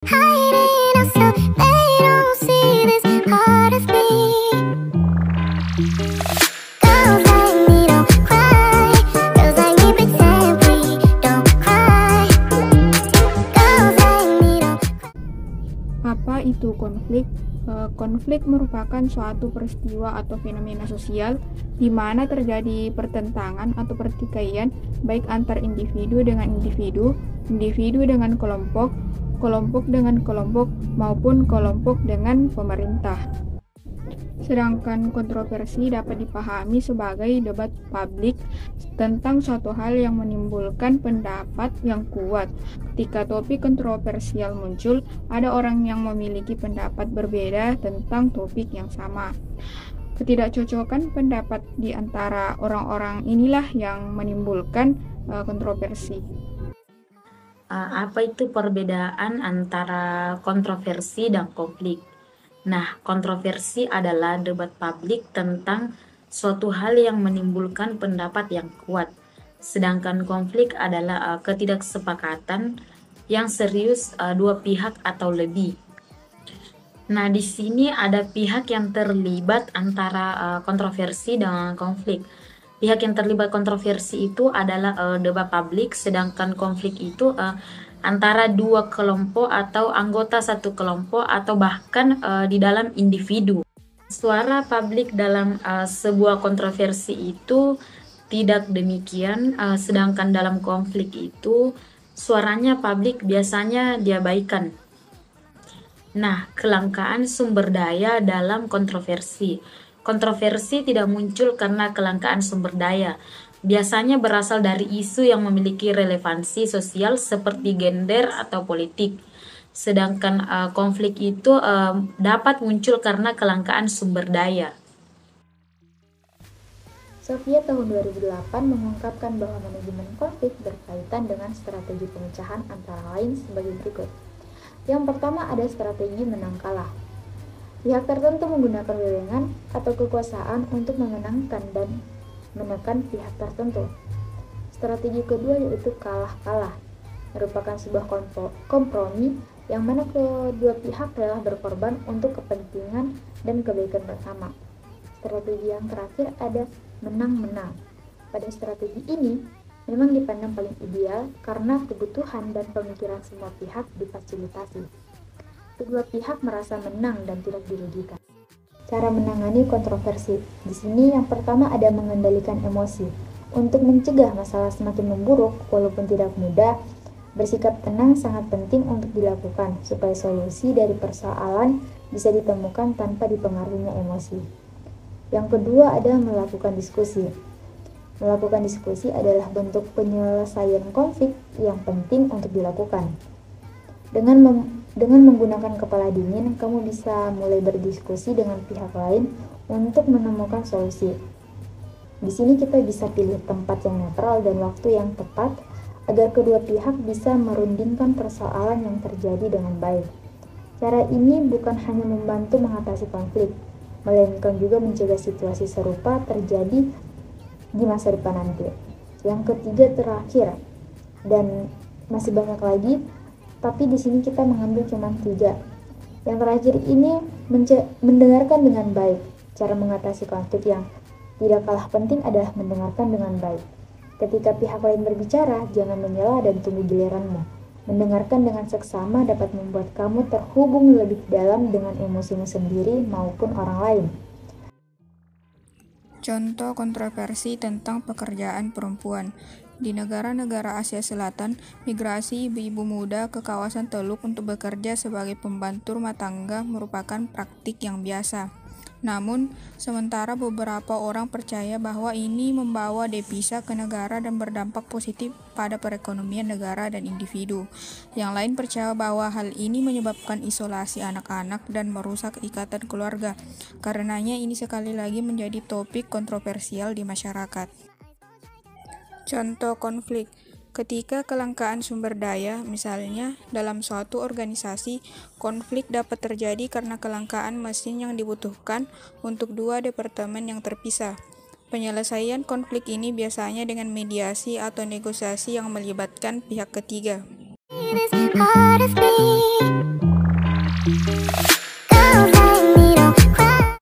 Hiding us so they don't see this part of me. Girls like me don't cry. Girls like me pretend we don't cry. Girls like me don't cry. Apa itu konflik? Konflik merupakan suatu peristiwa atau fenomena sosial di mana terjadi pertentangan atau pertikaian baik antar individu dengan individu, individu dengan kelompok, kelompok dengan kelompok, maupun kelompok dengan pemerintah. Sedangkan kontroversi dapat dipahami sebagai debat publik tentang suatu hal yang menimbulkan pendapat yang kuat. Ketika topik kontroversial muncul, ada orang yang memiliki pendapat berbeda tentang topik yang sama. Ketidakcocokan pendapat di antara orang-orang inilah yang menimbulkan kontroversi. Apa itu perbedaan antara kontroversi dan konflik? Nah, kontroversi adalah debat publik tentang suatu hal yang menimbulkan pendapat yang kuat. Sedangkan konflik adalah ketidaksepakatan yang serius dua pihak atau lebih. Nah, di sini ada pihak yang terlibat antara kontroversi dan konflik. Pihak yang terlibat kontroversi itu adalah debat publik, sedangkan konflik itu antara dua kelompok atau anggota satu kelompok atau bahkan di dalam individu. Suara publik dalam sebuah kontroversi itu tidak demikian, sedangkan dalam konflik itu suaranya publik biasanya diabaikan. Nah, kelangkaan sumber daya dalam kontroversi. Kontroversi tidak muncul karena kelangkaan sumber daya. Biasanya berasal dari isu yang memiliki relevansi sosial seperti gender atau politik. Sedangkan konflik itu dapat muncul karena kelangkaan sumber daya. Soviet tahun 2008 mengungkapkan bahwa manajemen konflik berkaitan dengan strategi pemecahan antara lain sebagai berikut. Yang pertama ada strategi menang kalah. Pihak tertentu menggunakan wewenang atau kekuasaan untuk memenangkan dan menekan pihak tertentu. Strategi kedua yaitu kalah-kalah, merupakan sebuah kompromi yang mana kedua pihak rela berkorban untuk kepentingan dan kebaikan bersama. Strategi yang terakhir ada menang-menang. Pada strategi ini memang dipandang paling ideal karena kebutuhan dan pemikiran semua pihak difasilitasi. Kedua pihak merasa menang dan tidak dirugikan. Cara menangani kontroversi. Di sini yang pertama ada mengendalikan emosi. Untuk mencegah masalah semakin memburuk, walaupun tidak mudah, bersikap tenang sangat penting untuk dilakukan supaya solusi dari persoalan bisa ditemukan tanpa dipengaruhinya emosi. Yang kedua ada melakukan diskusi. Melakukan diskusi adalah bentuk penyelesaian konflik yang penting untuk dilakukan. Dengan menggunakan kepala dingin, kamu bisa mulai berdiskusi dengan pihak lain untuk menemukan solusi. Di sini kita bisa pilih tempat yang netral dan waktu yang tepat agar kedua pihak bisa merundingkan persoalan yang terjadi dengan baik. Cara ini bukan hanya membantu mengatasi konflik, melainkan juga mencegah situasi serupa terjadi di masa depan nanti. Yang ketiga terakhir, dan masih banyak lagi, tapi di sini kita mengambil cuma 3. Yang terakhir ini mendengarkan dengan baik. Cara mengatasi konflik yang tidak kalah penting adalah mendengarkan dengan baik. Ketika pihak lain berbicara, jangan menyela dan tunggu giliranmu. Mendengarkan dengan seksama dapat membuat kamu terhubung lebih dalam dengan emosimu sendiri maupun orang lain. Contoh kontroversi tentang pekerjaan perempuan. Di negara-negara Asia Selatan, migrasi ibu-ibu muda ke kawasan Teluk untuk bekerja sebagai pembantu rumah tangga merupakan praktik yang biasa. Namun, sementara beberapa orang percaya bahwa ini membawa devisa ke negara dan berdampak positif pada perekonomian negara dan individu. Yang lain percaya bahwa hal ini menyebabkan isolasi anak-anak dan merusak ikatan keluarga. Karenanya ini sekali lagi menjadi topik kontroversial di masyarakat. Contoh konflik. Ketika kelangkaan sumber daya, misalnya dalam suatu organisasi, konflik dapat terjadi karena kelangkaan mesin yang dibutuhkan untuk 2 departemen yang terpisah. Penyelesaian konflik ini biasanya dengan mediasi atau negosiasi yang melibatkan pihak ketiga. This part of me